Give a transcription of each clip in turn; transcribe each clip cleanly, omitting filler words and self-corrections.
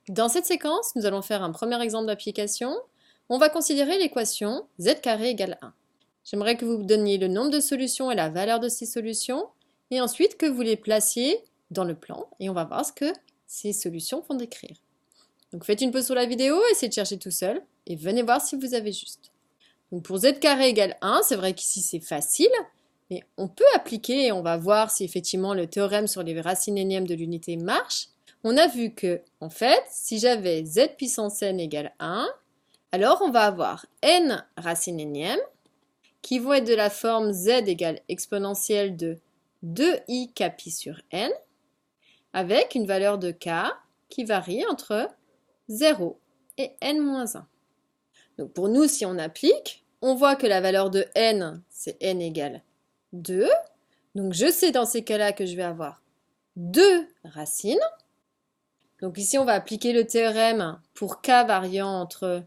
Dans cette séquence, nous allons faire un premier exemple d'application. On va considérer l'équation z carré égale 1. J'aimerais que vous donniez le nombre de solutions et la valeur de ces solutions, et ensuite que vous les placiez dans le plan, et on va voir ce que ces solutions vont décrire. Donc faites une pause sur la vidéo, essayez de chercher tout seul, et venez voir si vous avez juste. Donc pour z carré égale 1, c'est vrai qu'ici c'est facile, mais on peut appliquer et on va voir si effectivement le théorème sur les racines énièmes de l'unité marche. On a vu que, en fait, si j'avais z puissance n égale 1, alors on va avoir n racines énièmes qui vont être de la forme z égale exponentielle de 2i kpi sur n, avec une valeur de k qui varie entre 0 et n-1. Donc pour nous, si on applique, on voit que la valeur de n, c'est n égale 2. Donc je sais dans ces cas-là que je vais avoir 2 racines. Donc ici, on va appliquer le théorème pour k variant entre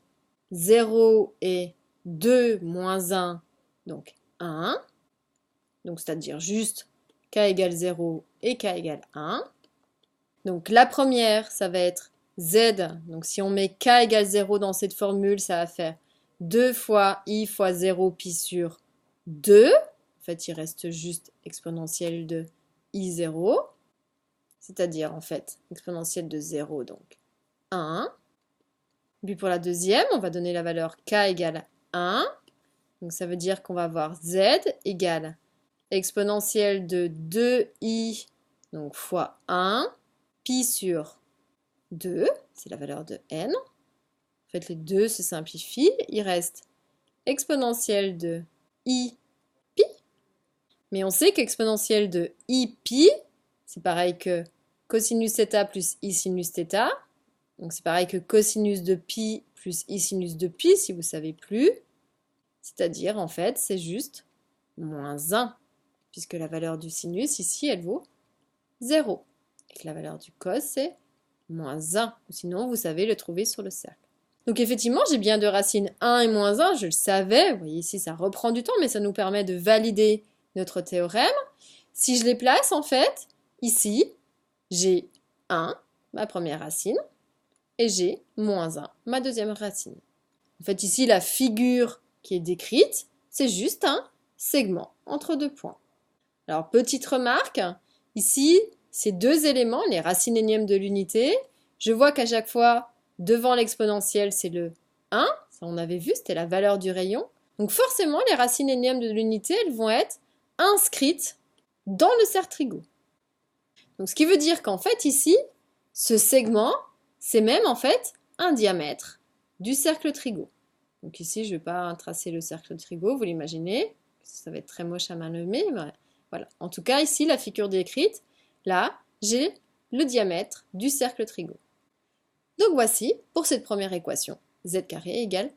0 et 2 moins 1, donc 1. Donc c'est-à-dire juste k égale 0 et k égale 1. Donc la première, ça va être z. Donc si on met k égale 0 dans cette formule, ça va faire 2 fois i fois 0 pi sur 2. En fait, il reste juste exponentielle de i0. C'est-à-dire, en fait, exponentielle de 0, donc 1. Puis pour la deuxième, on va donner la valeur k égale 1. Donc ça veut dire qu'on va avoir z égale exponentielle de 2i, donc fois 1, pi sur 2, c'est la valeur de n. En fait, les deux se simplifient. Il reste exponentielle de i pi. Mais on sait qu'exponentielle de i pi, c'est pareil que cosinus θ plus i sinus θ. Donc c'est pareil que cosinus de pi plus i sinus de pi, si vous ne savez plus. C'est-à-dire, en fait, c'est juste moins 1, puisque la valeur du sinus, ici, elle vaut 0. Et que la valeur du cos, c'est moins 1. Sinon, vous savez le trouver sur le cercle. Donc effectivement, j'ai bien deux racines 1 et moins 1, je le savais. Vous voyez ici, ça reprend du temps, mais ça nous permet de valider notre théorème. Si je les place, en fait, ici, j'ai 1, ma première racine, et j'ai moins 1, ma deuxième racine. En fait, ici, la figure qui est décrite, c'est juste un segment entre deux points. Alors, petite remarque, ici, ces deux éléments, les racines énièmes de l'unité, je vois qu'à chaque fois, devant l'exponentielle, c'est le 1, ça on avait vu, c'était la valeur du rayon. Donc forcément, les racines énièmes de l'unité, elles vont être inscrites dans le cercle trigo. Donc ce qui veut dire qu'en fait, ici, ce segment, c'est même en fait un diamètre du cercle trigo. Donc ici, je ne vais pas tracer le cercle trigo, vous l'imaginez, ça va être très moche à main levée, mais voilà. En tout cas, ici, la figure décrite, là, j'ai le diamètre du cercle trigo. Donc voici pour cette première équation, z carré égale